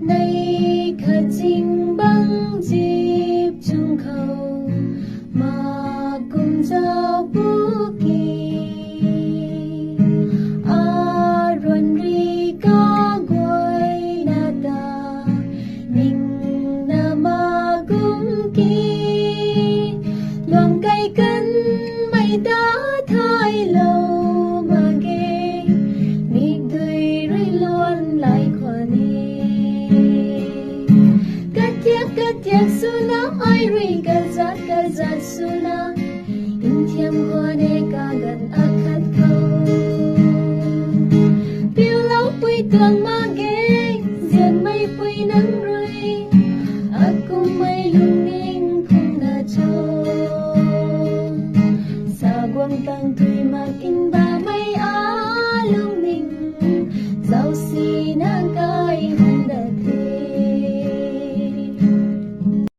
nay khả chính băng dịp chung khẩu mà cùng giao bú kỳ a ruan ri có quay na ta mình na ma cũng kỳ lòng cay cân mây đã thay lâu mà ghê mi tươi rơi luôn lại khoa ni cắt tiếc suna ai ri cắt giặt suna in thiam khoa ne ca gần khát khâu piu lâu pui tường mà ghê dần mây pui nắng rơi cùng mây lung ninh không na cho sa quang tăng thui mà kinh ba mây á lung ninh giàu xì na cay hồng đợt